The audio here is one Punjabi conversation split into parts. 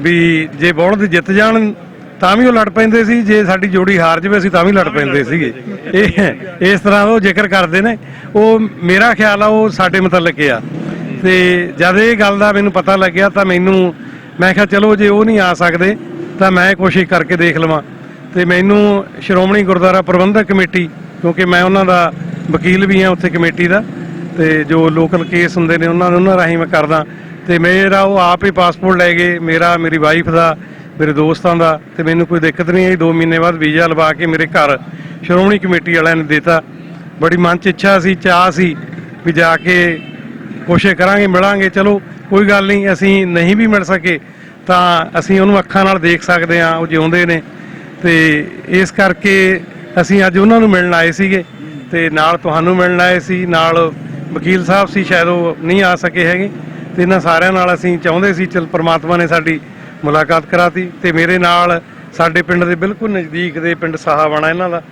ਵੀ ਜੇ ਬੌਲਦ ਜਿੱਤ ਜਾਣ ਤਾਂ ਵੀ ਉਹ ਲੜ ਪੈਂਦੇ ਸੀ, ਜੇ ਸਾਡੀ ਜੋੜੀ ਹਾਰ ਜਾਵੇ ਅਸੀਂ ਤਾਂ ਵੀ ਲੜ ਪੈਂਦੇ ਸੀਗੇ। ਇਹ ਇਸ ਤਰ੍ਹਾਂ ਉਹ ਜ਼ਿਕਰ ਕਰਦੇ ਨੇ। ਉਹ ਮੇਰਾ ਖਿਆਲ ਆ ਉਹ ਸਾਡੇ ਮੁਤਲਕ ਆ। ਤੇ ਜਦ ਇਹ ਗੱਲ ਦਾ ਮੈਨੂੰ ਪਤਾ ਲੱਗਿਆ ਤਾਂ ਮੈਂ ਕਿਹਾ ਚਲੋ ਜੇ ਉਹ ਨਹੀਂ ਆ ਸਕਦੇ ਤਾਂ ਮੈਂ ਕੋਸ਼ਿਸ਼ ਕਰਕੇ ਦੇਖ ਲਵਾਂ। ਤੇ ਮੈਨੂੰ ਸ਼੍ਰੋਮਣੀ ਗੁਰਦੁਆਰਾ ਪ੍ਰਬੰਧਕ ਕਮੇਟੀ, ਕਿਉਂਕਿ ਮੈਂ ਉਹਨਾਂ ਦਾ ਵਕੀਲ ਵੀ ਹਾਂ ਉੱਥੇ ਕਮੇਟੀ ਦਾ, ਤੇ ਜੋ ਲੋਕਲ ਕੇਸ ਹੁੰਦੇ ਨੇ ਉਹਨਾਂ ਰਾਹੀਂ ਮੈਂ ਕਰਦਾ। ਤੇ ਮੇਰਾ ਉਹ ਆਪ ਹੀ ਪਾਸਪੋਰਟ ਲੈ ਗਏ, ਮੇਰੀ ਵਾਈਫ ਦਾ, ਮੇਰੇ ਦੋਸਤਾਂ ਦਾ, ਤੇ ਮੈਨੂੰ ਕੋਈ ਦਿੱਕਤ ਨਹੀਂ ਆਈ। 2 ਮਹੀਨੇ ਬਾਅਦ ਵੀਜ਼ਾ ਲਵਾ ਕੇ ਮੇਰੇ ਘਰ ਸ਼੍ਰੋਮਣੀ ਕਮੇਟੀ ਵਾਲਿਆਂ ਨੇ ਦਿੱਤਾ। ਬੜੀ ਮਨ 'ਚ ਇੱਛਾ ਸੀ, ਚਾਹ ਸੀ ਵੀ ਜਾ ਕੇ ਕੋਸ਼ਿਸ਼ ਕਰਾਂਗੇ, ਮਿਲਾਂਗੇ। ਚਲੋ ਕੋਈ ਗੱਲ ਨਹੀਂ, ਅਸੀਂ ਨਹੀਂ ਵੀ ਮਿਲ ਸਕੇ ਤਾਂ ਅਸੀਂ ਉਹਨੂੰ ਅੱਖਾਂ ਨਾਲ ਦੇਖ ਸਕਦੇ ਹਾਂ, ਉਹ ਜਿਉਂਦੇ ਨੇ। ਤੇ ਇਸ ਕਰਕੇ ਅਸੀਂ ਅੱਜ ਉਹਨਾਂ ਨੂੰ ਮਿਲਣ ਆਏ ਸੀਗੇ, ਤੇ ਨਾਲ ਤੁਹਾਨੂੰ ਮਿਲਣ ਆਏ ਸੀ। ਨਾਲ ਵਕੀਲ ਸਾਹਿਬ ਸੀ, ਸ਼ਾਇਦ ਉਹ ਨਹੀਂ ਆ ਸਕੇ ਹੈਗੇ। ਤੇ ਇਹਨਾਂ ਸਾਰਿਆਂ ਨਾਲ ਅਸੀਂ ਚਾਹੁੰਦੇ ਸੀ ਚਲ ਪ੍ਰਮਾਤਮਾ ਨੇ ਸਾਡੀ ਮੁਲਾਕਾਤ ਕਰਾਤੀ। ਤੇ ਮੇਰੇ ਨਾਲ ਸਾਡੇ ਪਿੰਡ ਦੇ ਬਿਲਕੁਲ ਨਜ਼ਦੀਕ ਦੇ ਪਿੰਡ ਸਾਹਾਵਾਣਾ ਇਹਨਾਂ ਦਾ,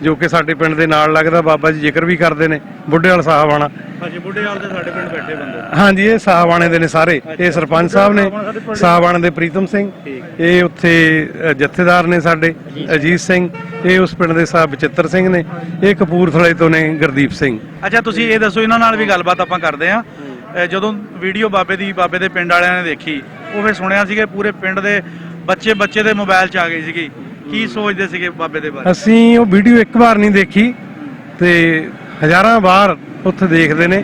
ਜੋ ਕਿ ਸਾਡੇ ਪਿੰਡ ਦੇ ਨਾਲ ਲੱਗਦਾ। ਬਾਬਾ ਜੀ ਜ਼ਿਕਰ ਵੀ ਕਰਦੇ ਨੇ ਬੁੱਢੇਵਾਲ ਸਾਹਾਵਾਣਾ। ਹਾਂਜੀ, ਬੁੱਢੇਵਾਲ ਦੇ ਸਾਡੇ ਪਿੰਡ ਬੈਠੇ ਬੰਦੇ। ਹਾਂਜੀ, ਇਹ ਸਾਹਾਵਾਣੇ ਦੇ ਨੇ ਸਾਰੇ। ਇਹ ਸਰਪੰਚ ਸਾਹਿਬ ਨੇ ਸਾਹਾਵਾਣੇ ਦੇ, ਪ੍ਰੀਤਮ ਸਿੰਘ। ਇਹ ਉੱਥੇ ਜਥੇਦਾਰ ਨੇ ਸਾਡੇ ਅਜੀਤ ਸਿੰਘ। ਇਹ ਉਸ ਪਿੰਡ ਦੇ ਸਾਹਿਬ ਬਚਿੱਤਰ ਸਿੰਘ ਨੇ। ਇਹ ਕਪੂਰਥਲੇ ਤੋਂ ਨੇ ਗੁਰਦੀਪ ਸਿੰਘ। ਅੱਛਾ, ਤੁਸੀਂ ਇਹ ਦੱਸੋ, ਇਹਨਾਂ ਨਾਲ ਵੀ ਗੱਲਬਾਤ ਆਪਾਂ ਕਰਦੇ ਹਾਂ। ਜਦੋਂ ਵੀਡੀਓ ਬਾਬੇ ਦੇ ਪਿੰਡ ਵਾਲਿਆਂ ਨੇ ਦੇਖੀ, ਉਹ ਫਿਰ ਸੁਣਿਆ ਸੀਗੇ ਪੂਰੇ ਪਿੰਡ ਦੇ ਬੱਚੇ ਦੇ ਮੋਬਾਈਲ 'ਚ ਆ ਗਈ ਸੀਗੀ। ਕੀ ਸੋਚਦੇ ਸੀਗੇ ਬਾਬੇ ਦੇ ਬਾਰੇ? ਅਸੀਂ ਉਹ ਵੀਡੀਓ ਇੱਕ ਵਾਰ ਨਹੀਂ ਦੇਖੀ ਤੇ ਹਜ਼ਾਰਾਂ ਵਾਰ ਉੱਥੇ ਦੇਖਦੇ ਨੇ।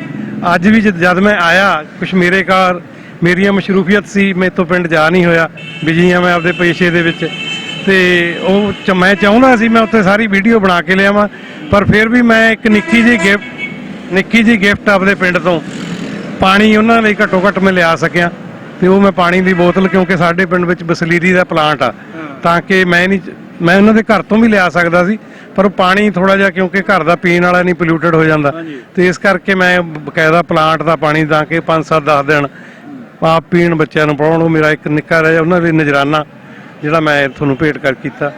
ਅੱਜ ਵੀ ਜਦ ਮੈਂ ਆਇਆ, ਕੁਛ ਮੇਰੀਆਂ ਮਸ਼ਰੂਫੀਅਤ ਸੀ, ਮੇਰੇ ਤੋਂ ਪਿੰਡ ਜਾ ਨਹੀਂ ਹੋਇਆ, ਬਿਜੀ ਆ ਮੈਂ ਆਪਦੇ ਪੇਸ਼ੇ ਦੇ ਵਿੱਚ। ਤੇ ਮੈਂ ਚਾਹੁੰਦਾ ਸੀ ਮੈਂ ਉੱਥੇ ਸਾਰੀ ਵੀਡੀਓ ਬਣਾ ਕੇ ਲਿਆਵਾਂ, ਪਰ ਫਿਰ ਵੀ ਮੈਂ ਇੱਕ ਨਿੱਕੀ ਜਿਹੀ ਗਿਫਟ ਆਪਦੇ ਪਿੰਡ ਤੋਂ ਪਾਣੀ ਉਹਨਾਂ ਲਈ ਘੱਟੋ ਘੱਟ ਮੈਂ ਲਿਆ ਸਕਿਆ। ਤੇ ਉਹ ਮੈਂ ਪਾਣੀ ਦੀ ਬੋਤਲ, ਕਿਉਂਕਿ ਸਾਡੇ ਪਿੰਡ ਵਿੱਚ ਬਸਲੀਰੀ ਦਾ ਪਲਾਂਟ ਆ, ਤਾਂ ਕਿ ਮੈਂ ਉਹਨਾਂ ਦੇ ਘਰ ਤੋਂ ਵੀ ਲਿਆ ਸਕਦਾ ਸੀ, ਪਰ ਉਹ ਪਾਣੀ ਥੋੜਾ ਜਿਹਾ, ਕਿਉਂਕਿ ਘਰ ਦਾ ਪੀਣ ਵਾਲਾ ਨਹੀਂ, ਪੋਲਿਊਟਡ ਹੋ ਜਾਂਦਾ। ਤੇ ਇਸ ਕਰਕੇ ਮੈਂ ਬਕਾਇਦਾ ਪਲਾਂਟ ਦਾ ਪਾਣੀ ਤਾਂ ਕਿ 5-7-10 ਦਿਨ ਆਪ ਪੀਣ, ਬੱਚਿਆਂ ਨੂੰ ਪੜਾਉਣ। ਉਹ ਮੇਰਾ ਇੱਕ ਨਿੱਕਾ ਜਿਹਾ ਉਹਨਾਂ ਦੇ ਨਜ਼ਰਾਨਾ ਜਿਹੜਾ ਮੈਂ ਤੁਹਾਨੂੰ ਭੇਟ ਕਰ ਕੀਤਾ।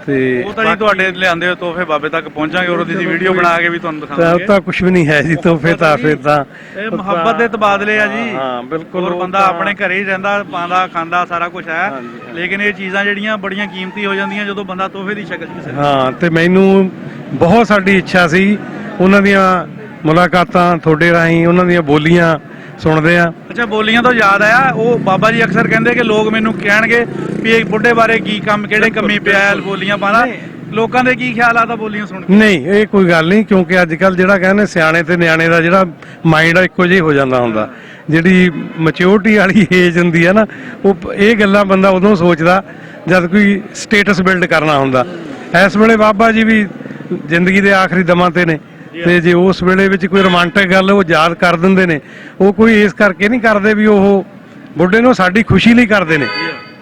ਤੇ ਉਹ ਤਾਂ ਜੀ ਤੁਹਾਡੇ ਲਿਆਂਦੇ ਹੋ ਤੋਹਫੇ ਬਾਬੇ ਤੱਕ ਪਹੁੰਚਾਂਗੇ, ਔਰ ਉਹਦੀ ਵੀਡੀਓ ਬਣਾ ਕੇ ਵੀ ਤੁਹਾਨੂੰ ਦਿਖਾਵਾਂਗੇ। ਤਾਂ ਕੁਝ ਵੀ ਨਹੀਂ ਹੈ ਜੀ ਤੋਹਫੇ ਤਾਂ। ਫਿਰ ਤਾਂ ਇਹ ਮੁਹੱਬਤ ਦੇ ਤਬਾਦਲੇ ਆ ਜੀ। ਹਾਂ ਬਿਲਕੁਲ। ਹੋਰ ਬੰਦਾ ਆਪਣੇ ਘਰੇ ਹੀ ਰਹਿੰਦਾ, ਪਾਉਂਦਾ ਖਾਂਦਾ, ਸਾਰਾ ਕੁਝ ਹੈ, ਲੇਕਿਨ ਇਹ ਚੀਜ਼ਾਂ ਜਿਹੜੀਆਂ ਬੜੀਆਂ ਕੀਮਤੀ ਹੋ ਜਾਂਦੀਆਂ ਜਦੋਂ ਬੰਦਾ ਤੋਹਫੇ ਦੀ ਸ਼ਕਲ 'ਚ। ਹਾਂ, ਤੇ ਮੈਨੂੰ ਬਹੁਤ ਸਾਡੀ ਇੱਛਾ ਸੀ ਉਹਨਾਂ ਦੀਆਂ ਮੁਲਾਕਾਤਾਂ ਤੁਹਾਡੇ ਰਾਹੀਂ, ਉਹਨਾਂ ਦੀਆਂ ਬੋਲੀਆਂ ਸੁਣਦੇ ਆ। ਅੱਛਾ, ਬੋਲੀਆਂ ਤੋਂ ਯਾਦ ਆਇਆ, ਉਹ ਬਾਬਾ ਜੀ ਅਕਸਰ ਕਹਿੰਦੇ ਕਿ ਲੋਕ ਮੈਨੂੰ ਕਹਿਣਗੇ ਵੀ ਇਹ ਬੁੱਢੇ ਬਾਰੇ ਕੀ ਕੰਮ, ਕਿਹੜੇ ਕੰਮੀ ਪਿਆ ਬੋਲੀਆਂ ਪਾਣਾ। ਲੋਕਾਂ ਦੇ ਕੀ ਖਿਆਲ ਆਦਾ ਬੋਲੀਆਂ ਸੁਣ ਕੇ? ਨਹੀਂ, ਇਹ ਕੋਈ ਗੱਲ ਨਹੀਂ, ਕਿਉਂਕਿ ਅੱਜ ਕੱਲ ਜਿਹੜਾ ਕਹਿੰਦੇ ਸਿਆਣੇ ਤੇ ਨਿਆਣੇ ਦਾ ਜਿਹੜਾ ਮਾਈਂਡ ਆ ਇੱਕੋ ਜਿਹਾ ਹੋ ਜਾਂਦਾ ਹੁੰਦਾ। ਜਿਹੜੀ ਮੈਚਿਓਰਟੀ ਵਾਲੀ ਏਜ ਹੁੰਦੀ ਹੈ ਨਾ, ਉਹ ਇਹ ਗੱਲਾਂ ਬੰਦਾ ਉਦੋਂ ਸੋਚਦਾ ਜਦ ਕੋਈ ਸਟੇਟਸ ਬਿਲਡ ਕਰਨਾ ਹੁੰਦਾ। ਇਸ ਵੇਲੇ ਬਾਬਾ ਜੀ ਵੀ ਜ਼ਿੰਦਗੀ ਦੇ ਆਖਰੀ ਦਮਾਂ ਤੇ ਨੇ, ਤੇ ਜੇ ਉਸ ਵੇਲੇ ਵਿੱਚ ਕੋਈ ਰੋਮਾਂਟਿਕ ਗੱਲ ਉਹ ਯਾਦ ਕਰ ਦਿੰਦੇ ਨੇ। ਉਹ ਕੋਈ ਇਸ ਕਰਕੇ ਨਹੀਂ ਕਰਦੇ ਵੀ ਉਹ ਬੁੱਢੇ ਨੂੰ ਸਾਡੀ ਖੁਸ਼ੀ ਲਈ ਕਰਦੇ ਨੇ,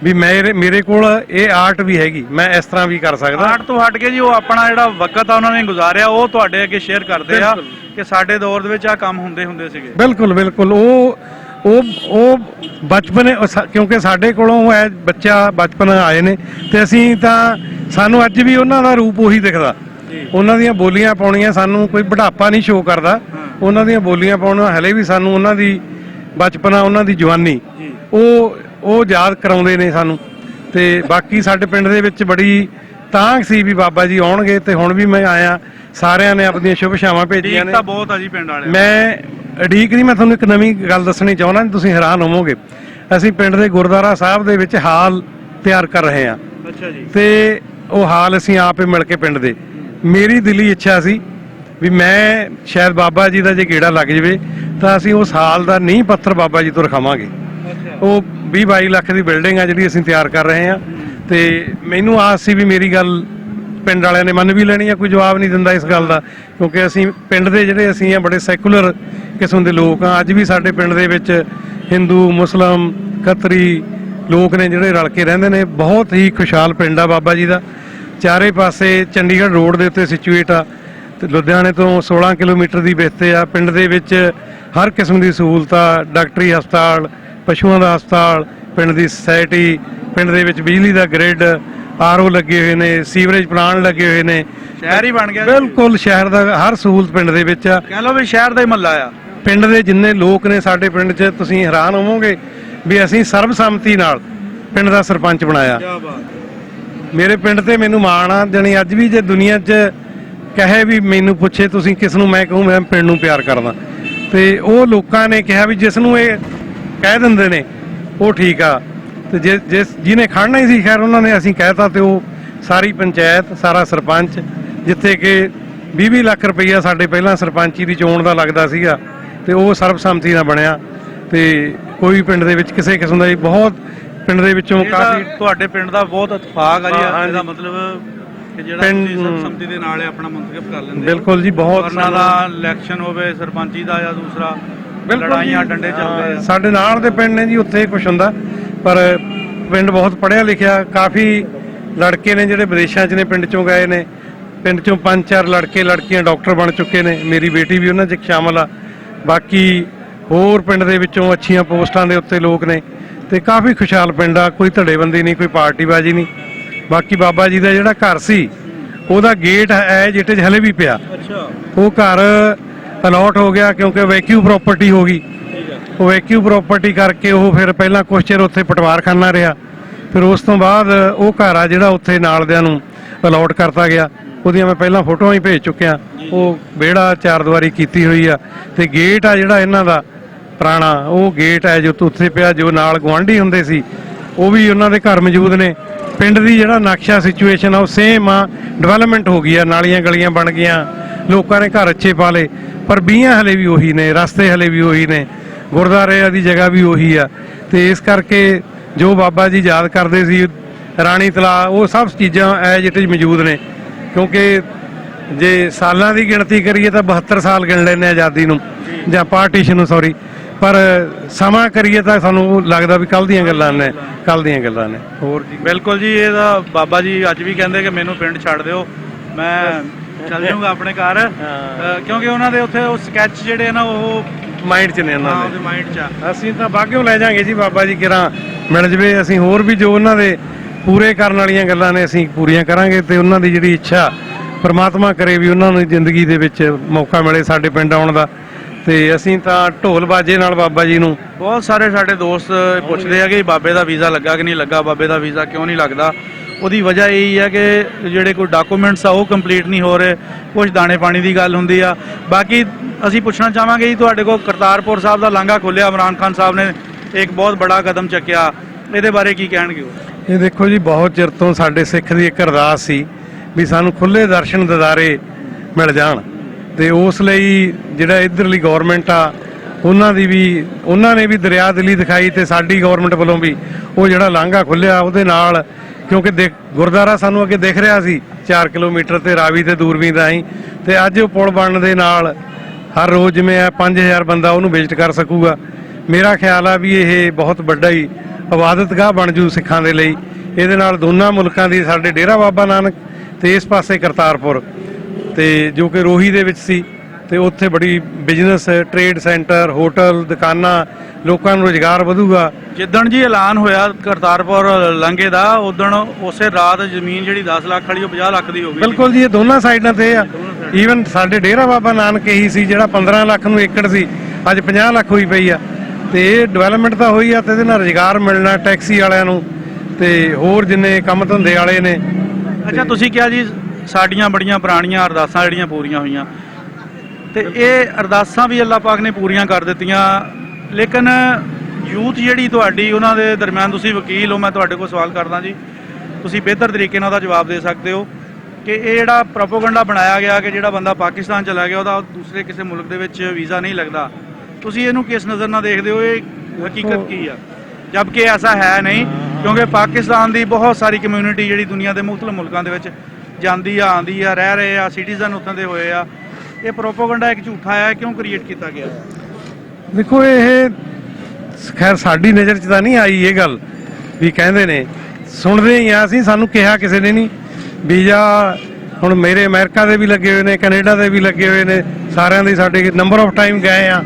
ਵੀ ਮੇਰੇ ਕੋਲ ਇਹ ਆਰਟ ਵੀ ਹੈਗੀ, ਮੈਂ ਇਸ ਤਰ੍ਹਾਂ ਵੀ ਕਰ ਸਕਦਾ। ਆਰਟ ਤੋਂ ਹਟ ਕੇ ਜੀ ਉਹ ਆਪਣਾ ਜਿਹੜਾ ਵਕਤ ਆ ਉਹਨਾਂ ਨੇ ਗੁਜ਼ਾਰਿਆ, ਉਹ ਤੁਹਾਡੇ ਅੱਗੇ ਸ਼ੇਅਰ ਕਰਦੇ ਆ ਕਿ ਸਾਡੇ ਦੌਰ ਦੇ ਵਿੱਚ ਆ ਕੰਮ ਹੁੰਦੇ ਸੀਗੇ। ਬਿਲਕੁਲ ਬਿਲਕੁਲ। ਉਹ ਬਚਪਨ, ਕਿਉਂਕਿ ਸਾਡੇ ਕੋਲੋਂ ਬਚਪਨ ਆਏ ਨੇ, ਤੇ ਅਸੀਂ ਤਾਂ ਸਾਨੂੰ ਅੱਜ ਵੀ ਉਹਨਾਂ ਦਾ ਰੂਪ ਉਹੀ ਦਿਖਦਾ। ਉਹਨਾਂ ਦੀਆਂ ਬੋਲੀਆਂ ਪਾਉਣੀਆਂ ਸਾਨੂੰ ਕੋਈ ਬੁਢਾਪਾ ਨਹੀਂ ਸ਼ੋਅ ਕਰਦਾ। ਉਹਨਾਂ ਦੀਆਂ ਬੋਲੀਆਂ ਪਾਉਣਾ ਹਲੇ ਵੀ ਸਾਨੂੰ ਉਹਨਾਂ ਦੀ ਬਚਪਨਾ, ਉਹਨਾਂ ਦੀ ਜਵਾਨੀ ਉਹ ਯਾਦ ਕਰਾਉਂਦੇ ਨੇ ਸਾਨੂੰ। ਤੇ ਬਾਕੀ ਸਾਡੇ ਪਿੰਡ ਦੇ ਵਿੱਚ ਬੜੀ ਤਾਂਘ ਸੀ ਵੀ ਬਾਬਾ ਜੀ ਆਉਣਗੇ, ਤੇ ਹੁਣ ਵੀ ਮੈਂ ਆਇਆ। ਸਾਰਿਆਂ ਨੇ ਆਪਣੀਆਂ ਸ਼ੁਭ ਛਾਵਾਂ ਭੇਜੀਆਂ ਨੇ। ਤਾਂ ਬਹੁਤ ਆ ਜੀ ਪਿੰਡ ਵਾਲੇ। ਮੈਂ ਉਡੀਕ ਨਹੀਂ, ਮੈਂ ਤੁਹਾਨੂੰ ਇੱਕ ਨਵੀਂ ਗੱਲ ਦੱਸਣੀ ਚਾਹੁੰਦਾ, ਤੁਸੀਂ ਹੈਰਾਨ ਹੋਵੋਗੇ। ਅਸੀਂ ਪਿੰਡ ਦੇ ਗੁਰਦੁਆਰਾ ਸਾਹਿਬ ਦੇ ਵਿੱਚ ਹਾਲ ਤਿਆਰ ਕਰ ਰਹੇ ਹਾਂ। ਅੱਛਾ ਜੀ। ਤੇ ਉਹ ਹਾਲ ਅਸੀਂ ਆਪੇ ਮਿਲ ਕੇ ਪਿੰਡ ਦੇ, ਮੇਰੀ ਦਿਲੀ ਇੱਛਾ ਸੀ ਵੀ ਮੈਂ ਸ਼ਾਇਦ ਬਾਬਾ ਜੀ ਦਾ ਜੇ ਗੇੜਾ ਲੱਗ ਜਾਵੇ ਤਾਂ ਅਸੀਂ ਉਸ ਹਾਲ ਦਾ ਨੀਂਹ ਪੱਥਰ ਬਾਬਾ ਜੀ ਤੋਂ ਰਖਾਵਾਂਗੇ। ਉਹ 20-22 ਲੱਖ ਦੀ ਬਿਲਡਿੰਗ ਆ ਜਿਹੜੀ ਅਸੀਂ ਤਿਆਰ ਕਰ ਰਹੇ ਹਾਂ। ਤੇ ਮੈਨੂੰ ਆਸ ਸੀ ਵੀ ਮੇਰੀ ਗੱਲ ਪਿੰਡ ਵਾਲਿਆਂ ਨੇ ਮੰਨ ਵੀ ਲੈਣੀ ਆ। ਕੋਈ ਜਵਾਬ ਨਹੀਂ ਦਿੰਦਾ ਇਸ ਗੱਲ ਦਾ, ਕਿਉਂਕਿ ਅਸੀਂ ਪਿੰਡ ਦੇ ਜਿਹੜੇ ਅਸੀਂ ਆ ਬੜੇ ਸੈਕੂਲਰ ਕਿਸਮ ਦੇ ਲੋਕ ਆ। ਅੱਜ ਵੀ ਸਾਡੇ ਪਿੰਡ ਦੇ ਵਿੱਚ ਹਿੰਦੂ, ਮੁਸਲਮ, ਖੱਤਰੀ ਲੋਕ ਨੇ ਜਿਹੜੇ ਰਲ ਕੇ ਰਹਿੰਦੇ ਨੇ। ਬਹੁਤ ਹੀ ਖੁਸ਼ਹਾਲ ਪਿੰਡ ਆ ਬਾਬਾ ਜੀ ਦਾ। ਚਾਰੇ ਪਾਸੇ ਚੰਡੀਗੜ੍ਹ ਰੋਡ ਦੇ ਉੱਤੇ ਸਿਚੁਏਟ ਆ, ਤੇ ਲੁਧਿਆਣੇ ਤੋਂ 16 ਕਿਲੋਮੀਟਰ ਦੀ ਵਿਸਤੇ ਆ। ਪਿੰਡ ਦੇ ਵਿੱਚ ਹਰ ਕਿਸਮ ਦੀ ਸਹੂਲਤਾਂ, ਡਾਕਟਰੀ ਹਸਪਤਾਲ, ਪਸ਼ੂਆਂ ਦਾ ਹਸਪਤਾਲ, ਪਿੰਡ ਦੀ ਸੁਸਾਇਟੀ, ਪਿੰਡ ਦੇ ਵਿੱਚ ਬਿਜਲੀ ਦਾ ਗ੍ਰਿਡ, ਆਰਓ ਲੱਗੇ ਹੋਏ ਨੇ, ਸੀਵਰੇਜ ਪਲਾਂਟ ਲੱਗੇ ਹੋਏ ਨੇ। ਸ਼ਹਿਰ ਹੀ ਬਣ ਗਿਆ ਬਿਲਕੁਲ। ਸ਼ਹਿਰ ਦਾ ਹਰ ਸਹੂਲਤ ਪਿੰਡ ਦੇ ਵਿੱਚ ਆ। ਕਹਿ ਲਓ ਵੀ ਸ਼ਹਿਰ ਦਾ ਹੀ ਮੱਲਾ ਆ। ਪਿੰਡ ਦੇ ਜਿੰਨੇ ਲੋਕ ਨੇ ਸਾਡੇ ਪਿੰਡ 'ਚ, ਤੁਸੀਂ ਹੈਰਾਨ ਹੋਵੋਗੇ ਵੀ ਅਸੀਂ ਸਰਬਸੰਮਤੀ ਨਾਲ ਪਿੰਡ ਦਾ ਸਰਪੰਚ ਬਣਾਇਆ। ਕੀ ਬਾਤ। ਮੇਰੇ ਪਿੰਡ ਤੇ ਮੈਨੂੰ ਮਾਣ ਆ। ਜਾਣੀ ਅੱਜ ਵੀ ਜੇ ਦੁਨੀਆ 'ਚ ਕਹੇ ਵੀ ਮੈਨੂੰ ਪੁੱਛੇ ਤੁਸੀਂ ਕਿਸ ਨੂੰ, ਮੈਂ ਕਹੂੰ ਮੈਂ ਪਿੰਡ ਨੂੰ ਪਿਆਰ ਕਰਦਾ। ਤੇ ਉਹ ਲੋਕਾਂ ਨੇ ਕਿਹਾ ਵੀ ਜਿਸ ਨੂੰ ਇਹ ਕਹਿ ਦਿੰਦੇ ਨੇ ਉਹ ਠੀਕ ਆ, ਤੇ ਜਿਹਨੇ ਖੜਨਾ ਹੀ ਸੀ ਖੈਰ ਉਹਨਾਂ ਨੇ ਅਸੀਂ ਕਹਿਤਾ, ਤੇ ਉਹ ਸਾਰੀ ਪੰਚਾਇਤ, ਸਾਰਾ ਸਰਪੰਚ, ਜਿੱਥੇ ਕਿ 20-20 ਲੱਖ ਰੁਪਈਆ ਸਾਡੇ ਪਹਿਲਾਂ ਸਰਪੰਚੀ ਦੀ ਚੋਣ ਦਾ ਲੱਗਦਾ ਸੀਗਾ, ਤੇ ਉਹ ਸਰਬਸੰਮਤੀ ਨਾਲ ਬਣਿਆ। ਤੇ ਕੋਈ ਪਿੰਡ ਦੇ ਵਿੱਚ ਕਿਸੇ ਕਿਸਮ ਦਾ ਬਹੁਤ ਪਿੰਡ ਦੇ ਵਿੱਚੋਂ ਕਾਫੀ ਤੁਹਾਡੇ ਪਿੰਡ ਦਾ ਬਹੁਤ ਇਤਫਾਕ ਆ ਜੀ। ਹਾਂ, ਇਹਦਾ ਮਤਲਬ ਕਿ ਜਿਹੜਾ ਪਿੰਡ ਤੁਸੀਂ ਸਰਬਸੰਮਤੀ ਦੇ ਨਾਲ ਆਪਣਾ ਮੰਤਖਬ ਕਰ ਲੈਂਦੇ ਹੋ। ਬਿਲਕੁਲ ਜੀ, ਬਹੁਤ ਉਹਨਾਂ ਦਾ ਇਲੈਕਸ਼ਨ ਹੋਵੇ ਸਰਪੰਚੀ ਦਾ ਜਾਂ ਦੂਸਰਾ, ਬਿਲਕੁਲ ਲੜਾਈਆਂ ਜੀ। ਡੰਡੇ ਚੱਲਦੇ ਆ। ਸਾਡੇ ਨਾਲ ਦੇ ਪਿੰਡ ਨੇ ਜੀ, ਉੱਥੇ ਕੁਝ ਹੁੰਦਾ, ਪਰ ਪਿੰਡ ਬਹੁਤ ਪੜ੍ਹਿਆ ਲਿਖਿਆ। ਕਾਫੀ ਲੜਕੇ ਨੇ ਜਿਹੜੇ ਵਿਦੇਸ਼ਾਂ 'ਚ ਨੇ, ਪਿੰਡ 'ਚੋਂ ਗਏ ਨੇ। ਪਿੰਡ 'ਚੋਂ 5-4 ਲੜਕੇ ਲੜਕੀਆਂ ਡਾਕਟਰ ਬਣ ਚੁੱਕੇ ਨੇ। ਮੇਰੀ ਬੇਟੀ ਵੀ ਉਹਨਾਂ 'ਚ ਸ਼ਾਮਲ ਆ। ਬਾਕੀ ਹੋਰ ਪਿੰਡ ਦੇ ਵਿੱਚੋਂ ਅੱਛੀਆਂ ਪੋਸਟਾਂ ਦੇ ਉੱਤੇ ਲੋਕ ਨੇ, ਤੇ ਕਾਫੀ ਖੁਸ਼ਹਾਲ ਪਿੰਡ ਆ। ਕੋਈ ਧੜੇਬੰਦੀ ਨਹੀਂ, ਕੋਈ ਪਾਰਟੀਬਾਜ਼ੀ ਨਹੀਂ। ਬਾਕੀ ਬਾਬਾ ਜੀ ਦਾ ਜਿਹੜਾ ਘਰ ਸੀ ਉਹਦਾ ਗੇਟ ਹੈ ਜਿੱਤੇ ਹਲੇ ਵੀ ਪਿਆ। ਅੱਛਾ। ਉਹ ਘਰ ਅਲਾਟ ਹੋ ਗਿਆ ਕਿਉਂਕਿ ਵੈਕਿਊ ਪ੍ਰਾਪਰਟੀ ਹੋ ਗਈ। ਉਹ ਵੈਕਿਊ ਪ੍ਰਾਪਰਟੀ ਕਰਕੇ ਉਹ ਫਿਰ ਪਹਿਲਾਂ ਕੁਛ ਚਿਰ ਉੱਥੇ ਪਟਵਾਰਖਾਨਾ ਰਿਹਾ, ਫਿਰ ਉਸ ਤੋਂ ਬਾਅਦ ਉਹ ਘਰ ਆ ਜਿਹੜਾ ਉੱਥੇ ਨਾਲ ਦਿਆਂ ਨੂੰ ਅਲਾਟ ਕਰਤਾ ਗਿਆ। ਉਹਦੀਆਂ ਮੈਂ ਪਹਿਲਾਂ ਫੋਟੋਆਂ ਹੀ ਭੇਜ ਚੁੱਕਿਆ। ਉਹ ਵਿਹੜਾ 4 ਦੀਵਾਰੀ ਕੀਤੀ ਹੋਈ ਆ, ਤੇ ਗੇਟ ਆ ਜਿਹੜਾ ਇਹਨਾਂ ਦਾ ਪੁਰਾਣਾ, ਉਹ ਗੇਟ ਹੈ ਜੋ ਉੱਥੇ ਪਿਆ। ਜੋ ਨਾਲ ਗੁਆਂਢੀ ਹੁੰਦੇ ਸੀ ਉਹ ਵੀ ਉਹਨਾਂ ਦੇ ਘਰ ਮੌਜੂਦ ਨੇ। ਪਿੰਡ ਦੀ ਜਿਹੜਾ ਨਕਸ਼ਾ ਸਿਚੁਏਸ਼ਨ ਆ ਉਹ ਸੇਮ ਆ। ਡਿਵੈਲਪਮੈਂਟ ਹੋ ਗਈ ਆ, ਨਾਲੀਆਂ ਗਲੀਆਂ ਬਣ ਗਈਆਂ, ਲੋਕਾਂ ਨੇ ਘਰ ਅੱਛੇ ਪਾ ਲਏ, ਪਰ ਬੀਆਂ ਹਲੇ ਵੀ ਉਹੀ ਨੇ, ਰਸਤੇ ਹਲੇ ਵੀ ਉਹੀ ਨੇ, ਗੁਰਦੁਆਰੇ ਦੀ ਜਗ੍ਹਾ ਵੀ ਉਹੀ ਆ। ਤੇ ਇਸ ਕਰਕੇ ਜੋ ਬਾਬਾ ਜੀ ਯਾਦ ਕਰਦੇ ਸੀ, ਰਾਣੀ ਤਲਾਅ, ਉਹ ਸਭ ਚੀਜ਼ਾਂ ਐਜ ਇਟ ਇਜ਼ ਮੌਜੂਦ ਨੇ। ਕਿਉਂਕਿ ਜੇ ਸਾਲਾਂ ਦੀ ਗਿਣਤੀ ਕਰੀਏ ਤਾਂ 72 ਸਾਲ ਗਿਣ ਲੈਂਦੇ ਆਜ਼ਾਦੀ ਨੂੰ ਜਾਂ ਪਾਰਟੀਸ਼ਨ ਨੂੰ, ਸੌਰੀ, ਪਰ ਸਮਾਂ ਕਰੀਏ ਤਾਂ ਸਾਨੂੰ ਲੱਗਦਾ ਵੀ ਕੱਲ ਦੀਆਂ ਗੱਲਾਂ ਨੇ, ਕੱਲ ਦੀਆਂ ਗੱਲਾਂ ਨੇ। ਹੋਰ ਜੀ ਬਿਲਕੁਲ ਜੀ। ਇਹਦਾ ਬਾਬਾ ਜੀ ਅੱਜ ਵੀ ਕਹਿੰਦੇ ਕਿ ਮੈਨੂੰ ਪਿੰਡ ਛੱਡ ਦਿਓ, ਮੈਂ ਚੱਲ ਜਾਊਂਗਾ ਆਪਣੇ ਘਰ, ਕਿਉਂਕਿ ਉਹਨਾਂ ਦੇ ਉੱਥੇ ਉਹ ਸਕੈਚ ਜਿਹੜੇ ਨਾ ਉਹ ਮਾਈਂਡ 'ਚ ਨੇ ਉਹਨਾਂ ਦੇ ਮਾਈਂਡ 'ਚ ਆ। ਅਸੀਂ ਤਾਂ ਬਾਗਿਓ ਲੈ ਜਾਾਂਗੇ ਜੀ, ਬਾਬਾ ਜੀ ਕਿਰਾਂ ਮਿਲ ਜਵੇ। ਅਸੀਂ ਹੋਰ ਵੀ ਜੋ ਉਹਨਾਂ ਦੇ ਪੂਰੇ ਕਰਨ ਵਾਲੀਆਂ ਗੱਲਾਂ ਨੇ ਅਸੀਂ ਪੂਰੀਆਂ ਕਰਾਂਗੇ, ਤੇ ਉਹਨਾਂ ਦੀ ਜਿਹੜੀ ਇੱਛਾ ਪਰਮਾਤਮਾ ਕਰੇ ਵੀ ਉਹਨਾਂ ਨੂੰ ਜ਼ਿੰਦਗੀ ਦੇ ਵਿੱਚ ਮੌਕਾ ਮਿਲੇ ਸਾਡੇ ਪਿੰਡ ਆਉਣ ਦਾ। ਤੇ ਅਸੀਂ ਤਾਂ ਢੋਲ ਬਾਜੇ ਨਾਲ ਬਾਬਾ ਜੀ ਨੂੰ, ਬਹੁਤ ਸਾਰੇ ਸਾਡੇ ਦੋਸਤ ਪੁੱਛਦੇ ਆ ਕਿ ਬਾਬੇ ਦਾ ਵੀਜ਼ਾ ਲੱਗਾ ਕਿ ਨਹੀਂ ਲੱਗਾ, ਬਾਬੇ ਦਾ ਵੀਜ਼ਾ ਕਿਉਂ ਨਹੀਂ ਲੱਗਦਾ। ਉਹਦੀ ਵਜ੍ਹਾ ਇਹੀ ਹੈ ਕਿ ਜਿਹੜੇ ਕੋਈ ਡਾਕੂਮੈਂਟਸ ਆ ਉਹ ਕੰਪਲੀਟ ਨਹੀਂ ਹੋ ਰਹੇ, ਕੁਝ ਦਾਣੇ ਪਾਣੀ ਦੀ ਗੱਲ ਹੁੰਦੀ ਆ। ਬਾਕੀ ਅਸੀਂ ਪੁੱਛਣਾ ਚਾਹਾਂਗੇ ਜੀ, ਤੁਹਾਡੇ ਕੋਲ ਕਰਤਾਰਪੁਰ ਸਾਹਿਬ ਦਾ ਲਾਂਘਾ ਖੋਲ੍ਹਿਆ, ਇਮਰਾਨ ਖਾਨ ਸਾਹਿਬ ਨੇ ਇੱਕ ਬਹੁਤ ਬੜਾ ਕਦਮ ਚੱਕਿਆ, ਇਹਦੇ ਬਾਰੇ ਕੀ ਕਹਿਣਗੇ ਉਹ? ਇਹ ਦੇਖੋ ਜੀ, ਬਹੁਤ ਚਿਰ ਤੋਂ ਸਾਡੇ ਸਿੱਖ ਦੀ ਇੱਕ ਅਰਦਾਸ ਸੀ ਵੀ ਸਾਨੂੰ ਖੁੱਲੇ ਦਰਸ਼ਨ ਦਿਦਾਰੇ ਮਿਲ ਜਾਣ, ਤੇ ਉਸ ਲਈ ਜਿਹੜਾ ਇੱਧਰਲੀ ਗੌਰਮੈਂਟ ਆ ਉਹਨਾਂ ਨੇ ਵੀ ਦਰਿਆ ਦਿਲੀ ਦਿਖਾਈ, ਤੇ ਸਾਡੀ ਗੌਰਮੈਂਟ ਵੱਲੋਂ ਵੀ ਉਹ ਜਿਹੜਾ ਲਾਂਘਾ ਖੁੱਲਿਆ ਉਹਦੇ ਨਾਲ, ਕਿਉਂਕਿ ਗੁਰਦੁਆਰਾ ਸਾਨੂੰ ਅੱਗੇ ਦਿਖ ਰਿਹਾ ਸੀ 4 ਕਿਲੋਮੀਟਰ ਤੇ ਰਾਵੀ ਤੇ ਦੂਰਬੀਨ ਰਾਹੀਂ, ਤੇ ਅੱਜ ਉਹ ਪੁਲ ਬਣਨ ਦੇ ਨਾਲ ਹਰ ਰੋਜ਼ ਜਿਵੇਂ 5000 ਬੰਦਾ ਉਹਨੂੰ ਵਿਜ਼ਿਟ ਕਰ ਸਕੂਗਾ। ਮੇਰਾ ਖਿਆਲ ਆ ਵੀ ਇਹ ਬਹੁਤ ਵੱਡਾ ਹੀ ਇਬਾਦਤਗਾਹ ਬਣ ਜੂ ਸਿੱਖਾਂ ਦੇ ਲਈ। ਇਹਦੇ ਨਾਲ ਦੋਨਾਂ ਮੁਲਕਾਂ ਦੀ, ਸਾਡੇ ਡੇਰਾ ਬਾਬਾ ਨਾਨਕ ਤੇ ਇਸ ਪਾਸੇ ਕਰਤਾਰਪੁਰ, ਤੇ ਜੋ ਕਿ ਰੋਹੀ ਦੇ ਵਿੱਚ ਸੀ, ਤੇ ਉੱਥੇ ਬੜੀ ਬਿਜ਼ਨਸ, ਟ੍ਰੇਡ ਸੈਂਟਰ, ਹੋਟਲ, ਦੁਕਾਨਾਂ, ਲੋਕਾਂ ਨੂੰ ਰੁਜ਼ਗਾਰ ਵਧੂਗਾ। ਜਿੱਦਣ ਜੀ ਐਲਾਨ ਹੋਇਆ ਕਰਤਾਰਪੁਰ ਲਾਂਘੇ ਦਾ, ਉਦਣ ਉਸੇ ਰਾਤ ਜ਼ਮੀਨ ਜਿਹੜੀ 10 ਲੱਖ ਵਾਲੀ ਉਹ 50 ਲੱਖ ਦੀ ਹੋ ਗਈ। ਬਿਲਕੁਲ ਜੀ, ਇਹ ਦੋਨਾਂ ਸਾਈਡਾਂ ਤੇ ਆ। ਈਵਨ ਸਾਡੇ ਡੇਰਾ ਬਾਬਾ ਨਾਨਕ ਇਹੀ ਸੀ ਜਿਹੜਾ 15 ਲੱਖ ਨੂੰ ਏਕੜ ਸੀ, ਅੱਜ 50 ਲੱਖ ਹੋਈ ਪਈ ਆ। ਤੇ ਇਹ ਡਿਵੈਲਪਮੈਂਟ ਤਾਂ ਹੋਈ ਆ, ਤੇ ਇਹਦੇ ਨਾਲ ਰੁਜ਼ਗਾਰ ਮਿਲਣਾ ਟੈਕਸੀ ਵਾਲਿਆਂ ਨੂੰ, ਤੇ ਹੋਰ ਜਿੰਨੇ ਕੰਮ ਧੰਦੇ ਵਾਲੇ ਨੇ। ਅੱਛਾ, ਤੁਸੀਂ ਕਿਹਾ ਜੀ ਸਾਡੀਆਂ ਬੜੀਆਂ ਪੁਰਾਣੀਆਂ ਅਰਦਾਸਾਂ ਜਿਹੜੀਆਂ ਪੂਰੀਆਂ ਹੋਈਆਂ, ਤੇ ਇਹ ਅਰਦਾਸਾਂ ਵੀ ਅੱਲਾਹ ਪਾਕ ਨੇ ਪੂਰੀਆਂ ਕਰ ਦਿੱਤੀਆਂ, ਲੇਕਿਨ ਯੂਥ ਜਿਹੜੀ ਤੁਹਾਡੀ, ਉਹਨਾਂ ਦੇ ਦਰਮਿਆਨ, ਤੁਸੀਂ ਵਕੀਲ ਹੋ, ਮੈਂ ਤੁਹਾਡੇ ਕੋਲ ਸਵਾਲ ਕਰਦਾ ਜੀ, ਤੁਸੀਂ ਬਿਹਤਰ ਤਰੀਕੇ ਨਾਲ ਉਹਦਾ ਜਵਾਬ ਦੇ ਸਕਦੇ ਹੋ ਕਿ ਇਹ ਜਿਹੜਾ ਪ੍ਰੋਪੇਗੈਂਡਾ ਬਣਾਇਆ ਗਿਆ ਕਿ ਜਿਹੜਾ ਬੰਦਾ ਪਾਕਿਸਤਾਨ ਚਲਾ ਗਿਆ ਉਹਦਾ ਦੂਸਰੇ ਕਿਸੇ ਮੁਲਕ ਦੇ ਵਿੱਚ ਵੀਜ਼ਾ ਨਹੀਂ ਲੱਗਦਾ, ਤੁਸੀਂ ਇਹਨੂੰ ਕਿਸ ਨਜ਼ਰ ਨਾਲ ਦੇਖਦੇ ਹੋ? ਇਹ ਹਕੀਕਤ ਕੀ ਆ? ਜਦਕਿ ਐਸਾ ਹੈ ਨਹੀਂ, ਕਿਉਂਕਿ ਪਾਕਿਸਤਾਨ ਦੀ ਬਹੁਤ ਸਾਰੀ ਕਮਿਊਨਿਟੀ ਜਿਹੜੀ ਦੁਨੀਆ ਦੇ ਮੁਖਤਲਿਫ ਮੁਲਕਾਂ ਦੇ ਵਿੱਚ ਜਾਂਦੀ ਆ, ਆਉਂਦੀ ਆ, ਰਹਿ ਰਹੇ ਆ, ਸਿਟੀਜ਼ਨ ਉੱਥੋਂ ਦੇ ਹੋਏ ਆ। ਇਹ ਪ੍ਰੋਪੇਗੈਂਡਾ ਇੱਕ ਝੂਠਾ ਹੈ, ਕਿਉਂ ਕ੍ਰੀਏਟ ਕੀਤਾ ਗਿਆ? ਦੇਖੋ, ਇਹ ਖੈਰ ਸਾਡੀ ਨਜ਼ਰ 'ਚ ਤਾਂ ਨਹੀਂ ਆਈ ਇਹ ਗੱਲ, ਵੀ ਕਹਿੰਦੇ ਨੇ, ਸੁਣਦੇ ਹੀ ਆ ਅਸੀਂ, ਸਾਨੂੰ ਕਿਹਾ ਕਿਸੇ ਨੇ ਨਹੀਂ। ਵੀਜ਼ਾ ਹੁਣ ਮੇਰੇ ਅਮਰੀਕਾ ਦੇ ਵੀ ਲੱਗੇ ਹੋਏ ਨੇ, ਕੈਨੇਡਾ ਦੇ ਵੀ ਲੱਗੇ ਹੋਏ ਨੇ, ਸਾਰਿਆਂ ਦੇ ਸਾਡੇ ਨੰਬਰ ਆਫ ਟਾਈਮ ਗਏ ਆ,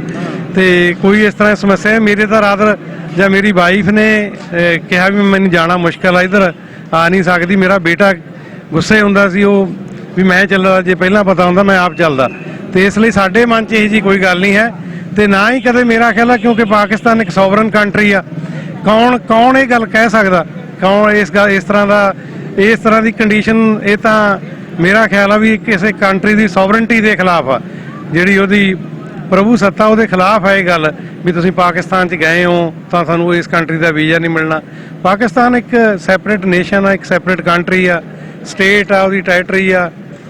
ਤੇ ਕੋਈ ਇਸ ਤਰ੍ਹਾਂ ਸਮੱਸਿਆ। ਮੇਰੇ ਤਾਂ ਰਾਦਰ ਜਾਂ ਮੇਰੀ ਵਾਈਫ ਨੇ ਕਿਹਾ ਵੀ ਮੈਨੂੰ ਜਾਣਾ ਮੁਸ਼ਕਲ ਆ, ਇੱਧਰ ਆ ਨਹੀਂ ਸਕਦੀ। ਮੇਰਾ ਬੇਟਾ ਗੁੱਸੇ ਹੁੰਦਾ ਸੀ ਉਹ ਵੀ ਮੈਂ ਚੱਲਦਾ, ਜੇ ਪਹਿਲਾਂ ਪਤਾ ਹੁੰਦਾ ਮੈਂ ਆਪ ਚੱਲਦਾ। ਤੇ ਇਸ ਲਈ ਸਾਡੇ ਮਨ 'ਚ ਇਹੋ ਜਿਹੀ ਕੋਈ ਗੱਲ ਨਹੀਂ ਹੈ, ਤੇ ਨਾ ਹੀ ਕਦੇ ਮੇਰਾ ਖਿਆਲ ਆ, ਕਿਉਂਕਿ ਪਾਕਿਸਤਾਨ ਇੱਕ ਸੋਵਰਨ ਕੰਟਰੀ ਆ, ਕੌਣ ਇਹ ਗੱਲ ਕਹਿ ਸਕਦਾ? ਕੌਣ ਇਸ ਤਰ੍ਹਾਂ ਦੀ ਕੰਡੀਸ਼ਨ? ਇਹ ਤਾਂ ਮੇਰਾ ਖਿਆਲ ਆ ਵੀ ਕਿਸੇ ਕੰਟਰੀ ਦੀ ਸੋਵਰਨਟੀ ਦੇ ਖਿਲਾਫ ਆ, ਜਿਹੜੀ ਉਹਦੀ ਪ੍ਰਭੂ ਸੱਤਾ ਉਹਦੇ ਖਿਲਾਫ ਹੈ ਇਹ ਗੱਲ ਵੀ ਤੁਸੀਂ ਪਾਕਿਸਤਾਨ 'ਚ ਗਏ ਹੋ ਤਾਂ ਸਾਨੂੰ ਇਸ ਕੰਟਰੀ ਦਾ ਵੀਜ਼ਾ ਨਹੀਂ ਮਿਲਣਾ। ਪਾਕਿਸਤਾਨ ਇੱਕ ਸੈਪਰੇਟ ਨੇਸ਼ਨ ਆ, ਇੱਕ ਸੈਪਰੇਟ ਕੰਟਰੀ ਆ, ਸਟੇਟ ਆ, ਉਹਦੀ ਟੈਰੀਟਰੀ ਆ,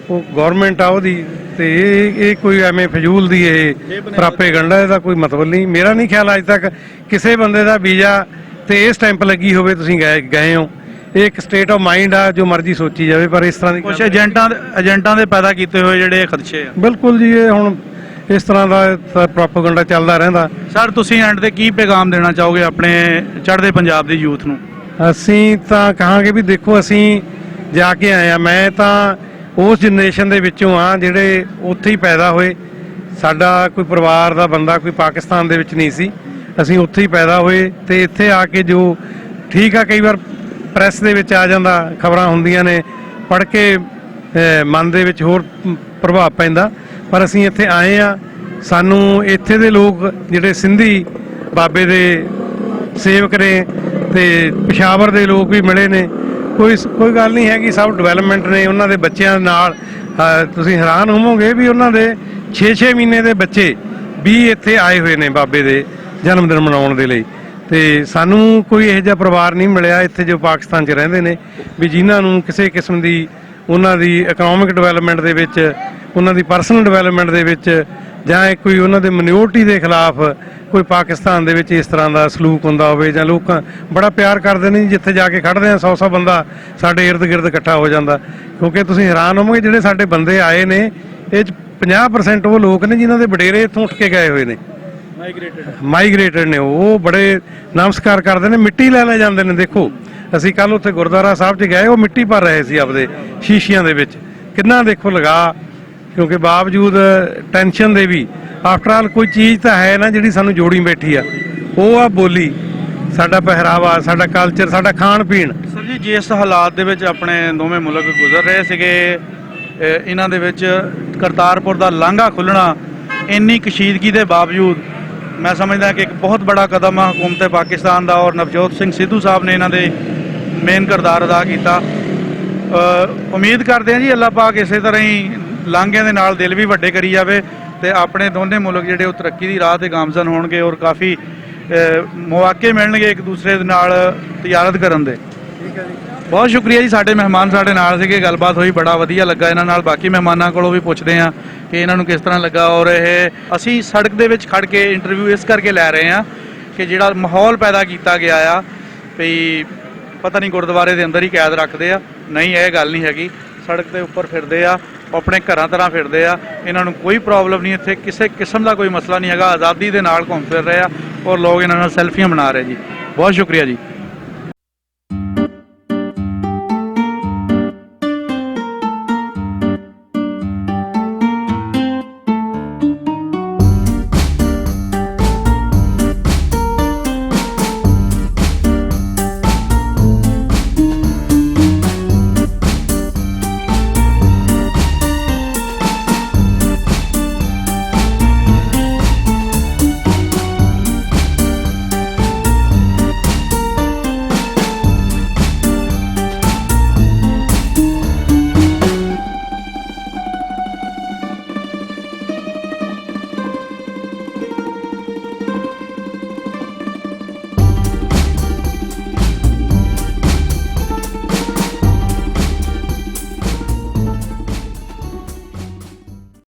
ਉਹ ਗਵਰਨਮੈਂਟ ਆ ਉਹਦੀ। ਤੇ ਇਹ ਕੋਈ ਐਵੇਂ ਫਜ਼ੂਲ ਦੀ ਇਹ ਪ੍ਰਾਪੇਗੰਡਾ, ਇਹਦਾ ਕੋਈ ਮਤਲਬ ਨਹੀਂ। ਮੇਰਾ ਨਹੀਂ ਖਿਆਲ ਅੱਜ ਤੱਕ ਕਿਸੇ ਬੰਦੇ ਦਾ ਵੀਜ਼ਾ ਤੇ ਇਹ ਸਟੈਂਪ ਲੱਗੀ ਹੋਵੇ ਤੁਸੀਂ ਗਏ ਹੋ। ਇਹ ਇੱਕ ਸਟੇਟ ਆਫ ਮਾਈਂਡ ਆ, ਜੋ ਮਰਜ਼ੀ ਸੋਚੀ ਜਾਵੇ, ਪਰ ਇਸ ਤਰ੍ਹਾਂ ਦੀ ਕੁਝ ਏਜੰਟਾਂ ਦੇ ਪੈਦਾ ਕੀਤੇ ਹੋਏ ਜਿਹੜੇ ਖਦਸ਼ੇ ਆ। ਬਿਲਕੁਲ ਜੀ, ਇਹ ਹੁਣ ਇਸ ਤਰ੍ਹਾਂ ਦਾ ਪ੍ਰੋਪੇਗੰਡਾ ਚੱਲਦਾ ਰਹਿੰਦਾ। ਸਰ ਤੁਸੀਂ ਐਂਡ ਤੇ ਕੀ ਪੈਗਾਮ ਦੇਣਾ ਚਾਹੋਗੇ ਆਪਣੇ ਚੜ੍ਹਦੇ ਪੰਜਾਬ ਦੀ ਯੂਥ ਨੂੰ? ਅਸੀਂ ਤਾਂ ਕਹਾਂਗੇ ਵੀ ਦੇਖੋ, ਅਸੀਂ ਜਾ ਕੇ ਆਏ ਆ, ਮੈਂ ਤਾਂ ਉਸ ਜਨਰੇਸ਼ਨ ਦੇ ਵਿੱਚੋਂ ਆ ਜਿਹੜੇ ਉੱਥੇ ਹੀ ਪੈਦਾ ਹੋਏ। ਸਾਡਾ ਕੋਈ ਪਰਿਵਾਰ ਦਾ ਬੰਦਾ ਕੋਈ ਪਾਕਿਸਤਾਨ ਦੇ ਵਿੱਚ ਨਹੀਂ ਸੀ, ਅਸੀਂ ਉੱਥੇ ਹੀ ਪੈਦਾ ਹੋਏ। ਤੇ ਇੱਥੇ ਆ ਕੇ ਜੋ ਠੀਕ ਆ, ਕਈ ਵਾਰ ਪ੍ਰੈਸ ਦੇ ਵਿੱਚ ਆ ਜਾਂਦਾ, ਖਬਰਾਂ ਹੁੰਦੀਆਂ ਨੇ, ਪੜ੍ਹ ਕੇ ਮਨ ਦੇ ਵਿੱਚ ਹੋਰ ਪ੍ਰਭਾਵ ਪੈਂਦਾ। ਪਰ ਅਸੀਂ ਇੱਥੇ ਆਏ ਆ, ਸਾਨੂੰ ਇੱਥੇ ਦੇ ਲੋਕ ਜਿਹੜੇ ਸਿੰਧੀ ਬਾਬੇ ਦੇ ਸੇਵਕ ਨੇ ਤੇ ਪਿਸ਼ਾਵਰ ਦੇ ਲੋਕ ਵੀ ਮਿਲੇ ਨੇ। ਕੋਈ ਗੱਲ ਨਹੀਂ ਹੈਗੀ, ਸਭ ਡਿਵੈਲਪਮੈਂਟ ਨੇ। ਉਹਨਾਂ ਦੇ ਬੱਚਿਆਂ ਨਾਲ ਤੁਸੀਂ ਹੈਰਾਨ ਹੋਵੋਗੇ ਵੀ ਉਹਨਾਂ ਦੇ 6-6 ਮਹੀਨੇ ਦੇ ਬੱਚੇ ਵੀ ਇੱਥੇ ਆਏ ਹੋਏ ਨੇ ਬਾਬੇ ਦੇ ਜਨਮ ਦਿਨ ਮਨਾਉਣ ਦੇ ਲਈ। ਤੇ ਸਾਨੂੰ ਕੋਈ ਇਹੋ ਜਿਹਾ ਪਰਿਵਾਰ ਨਹੀਂ ਮਿਲਿਆ ਇੱਥੇ ਜੋ ਪਾਕਿਸਤਾਨ 'ਚ ਰਹਿੰਦੇ ਨੇ ਵੀ ਜਿਨ੍ਹਾਂ ਨੂੰ ਕਿਸੇ ਕਿਸਮ ਦੀ ਉਹਨਾਂ ਦੀ ਇਕਨੋਮਿਕ ਡਿਵੈਲਪਮੈਂਟ ਦੇ ਵਿੱਚ, ਉਹਨਾਂ ਦੀ ਪਰਸਨਲ ਡਿਵੈਲਪਮੈਂਟ ਦੇ ਵਿੱਚ, ਜਾਂ ਕੋਈ ਉਹਨਾਂ ਦੇ ਮਿਨੋਰਟੀ ਦੇ ਖਿਲਾਫ ਕੋਈ ਪਾਕਿਸਤਾਨ ਦੇ ਵਿੱਚ ਇਸ ਤਰ੍ਹਾਂ ਦਾ ਸਲੂਕ ਹੁੰਦਾ ਹੋਵੇ। ਜਾਂ ਲੋਕ ਬੜਾ ਪਿਆਰ ਕਰਦੇ ਨੇ, ਜਿੱਥੇ ਜਾ ਕੇ ਖੜਦੇ ਆ 100 ਬੰਦਾ ਸਾਡੇ ਇਰਦ ਗਿਰਦ ਇਕੱਠਾ ਹੋ ਜਾਂਦਾ। ਕਿਉਂਕਿ ਤੁਸੀਂ ਹੈਰਾਨ ਹੋਵੋਗੇ, ਜਿਹੜੇ ਸਾਡੇ ਬੰਦੇ ਆਏ ਨੇ ਇਹ 'ਚ 50% ਉਹ ਲੋਕ ਨੇ ਜਿਨ੍ਹਾਂ ਦੇ ਵਡੇਰੇ ਇੱਥੋਂ ਉੱਠ ਕੇ ਗਏ ਹੋਏ ਨੇ, ਮਾਈਗ੍ਰੇਟਡ ਨੇ। ਉਹ ਬੜੇ ਨਮਸਕਾਰ ਕਰਦੇ ਨੇ, ਮਿੱਟੀ ਲੈ ਜਾਂਦੇ ਨੇ। ਦੇਖੋ ਅਸੀਂ ਕੱਲ ਉੱਥੇ ਗੁਰਦੁਆਰਾ ਸਾਹਿਬ 'ਚ ਗਏ, ਉਹ ਮਿੱਟੀ ਭਰ ਰਹੇ ਸੀ ਆਪਦੇ ਸ਼ੀਸ਼ਿਆਂ ਦੇ ਵਿੱਚ। ਕਿੰਨਾ ਦੇਖੋ ਲਗਾ, ਕਿਉਂਕਿ ਬਾਵਜੂਦ ਟੈਨਸ਼ਨ ਦੇ ਵੀ ਆਫਟਰ ਆਲ ਕੋਈ ਚੀਜ਼ ਤਾਂ ਹੈ ਨਾ ਜਿਹੜੀ ਸਾਨੂੰ ਜੋੜੀ ਬੈਠੀ ਆ, ਉਹ ਆ ਬੋਲੀ, ਸਾਡਾ ਪਹਿਰਾਵਾ, ਸਾਡਾ ਕਲਚਰ, ਸਾਡਾ ਖਾਣ ਪੀਣ। ਸਰ ਜੀ, ਜਿਸ ਹਾਲਾਤ ਦੇ ਵਿੱਚ ਆਪਣੇ ਦੋਵੇਂ ਮੁਲਕ ਗੁਜ਼ਰ ਰਹੇ ਸੀਗੇ, ਇਹਨਾਂ ਦੇ ਵਿੱਚ ਕਰਤਾਰਪੁਰ ਦਾ ਲਾਂਘਾ ਖੁੱਲ੍ਹਣਾ, ਇੰਨੀ ਕਸ਼ੀਦਗੀ ਦੇ ਬਾਵਜੂਦ ਮੈਂ ਸਮਝਦਾ ਕਿ ਇੱਕ ਬਹੁਤ ਬੜਾ ਕਦਮ ਆ ਹਕੂਮਤ ਪਾਕਿਸਤਾਨ ਦਾ। ਔਰ ਨਵਜੋਤ ਸਿੰਘ ਸਿੱਧੂ ਸਾਹਿਬ ਨੇ ਇਹਨਾਂ ਦੇ ਮੇਨ ਕਿਰਦਾਰ ਅਦਾ ਕੀਤਾ। ਉਮੀਦ ਕਰਦੇ ਹਾਂ ਜੀ ਅੱਲਾਹ ਪਾਕ ਇਸੇ ਤਰ੍ਹਾਂ ਹੀ ਲਾਂਘਿਆਂ ਦੇ ਨਾਲ ਦਿਲ ਵੀ ਵੱਡੇ ਕਰੀ ਜਾਵੇ ਤੇ ਆਪਣੇ ਦੋਨੇ ਮੁਲਕ ਜਿਹੜੇ ਉਹ ਤਰੱਕੀ ਦੀ ਰਾਹ ਤੇ ਗਾਮਜ਼ਨ ਹੋਣਗੇ ਔਰ ਕਾਫੀ ਮੌਕੇ ਮਿਲਣਗੇ ਇੱਕ ਦੂਸਰੇ ਦੇ ਨਾਲ ਤਿਜਾਰਤ ਕਰਨ ਦੇ। ਬਹੁਤ ਸ਼ੁਕਰੀਆ ਜੀ, ਸਾਡੇ ਮਹਿਮਾਨ ਸਾਡੇ ਨਾਲ ਸੀਗੇ, ਗੱਲਬਾਤ ਹੋਈ, ਬੜਾ ਵਧੀਆ ਲੱਗਾ ਇਹਨਾਂ ਨਾਲ। ਬਾਕੀ ਮਹਿਮਾਨਾਂ ਕੋਲੋਂ ਵੀ ਪੁੱਛਦੇ ਹਾਂ ਕਿ ਇਹਨਾਂ ਨੂੰ ਕਿਸ ਤਰ੍ਹਾਂ ਲੱਗਾ। ਔਰ ਇਹ ਅਸੀਂ ਸੜਕ ਦੇ ਵਿੱਚ ਖੜ ਕੇ ਇੰਟਰਵਿਊ ਇਸ ਕਰਕੇ ਲੈ ਰਹੇ ਹਾਂ ਕਿ ਜਿਹੜਾ ਮਾਹੌਲ ਪੈਦਾ ਕੀਤਾ ਗਿਆ ਆ ਵੀ ਪਤਾ ਨਹੀਂ ਗੁਰਦੁਆਰੇ ਦੇ ਅੰਦਰ ਹੀ ਕੈਦ ਰੱਖਦੇ ਆ, ਨਹੀਂ ਇਹ ਗੱਲ ਨਹੀਂ ਹੈਗੀ। ਸੜਕ ਦੇ ਉੱਪਰ ਫਿਰਦੇ ਆ, ਆਪਣੇ ਘਰਾਂ ਤਰ੍ਹਾਂ ਫਿਰਦੇ ਆ, ਇਹਨਾਂ ਨੂੰ ਕੋਈ ਪ੍ਰੋਬਲਮ ਨਹੀਂ, ਇੱਥੇ ਕਿਸੇ ਕਿਸਮ ਦਾ ਕੋਈ ਮਸਲਾ ਨਹੀਂ ਹੈਗਾ। ਆਜ਼ਾਦੀ ਦੇ ਨਾਲ ਘੁੰਮ ਫਿਰ ਰਹੇ ਆ ਔਰ ਲੋਕ ਇਹਨਾਂ ਨਾਲ ਸੈਲਫੀਆਂ ਬਣਾ ਰਹੇ ਜੀ। ਬਹੁਤ ਸ਼ੁਕਰੀਆ ਜੀ।